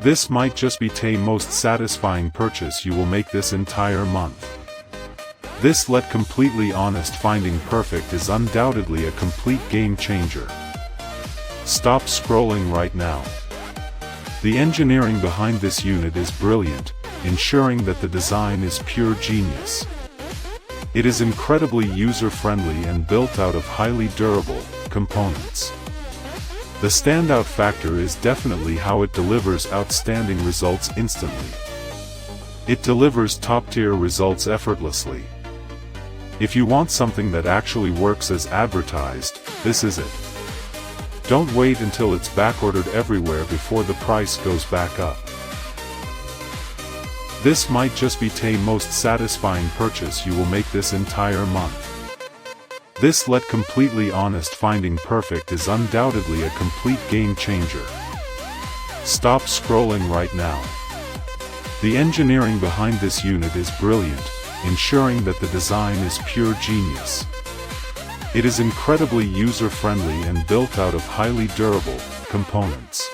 This might just be the most satisfying purchase you will make this entire month. This let completely honest finding perfect is undoubtedly a complete game changer. Stop scrolling right now. The engineering behind this unit is brilliant, ensuring that the design is pure genius. It is incredibly user-friendly and built out of highly durable components. The standout factor is definitely how it delivers outstanding results instantly. It delivers top-tier results effortlessly. If you want something that actually works as advertised, this is it. Don't wait until it's backordered everywhere before the price goes back up. This might just be the most satisfying purchase you will make this entire month. This let completely honest finding perfect is undoubtedly a complete game changer. Stop scrolling right now. The engineering behind this unit is brilliant, ensuring that the design is pure genius. It is incredibly user-friendly and built out of highly durable components.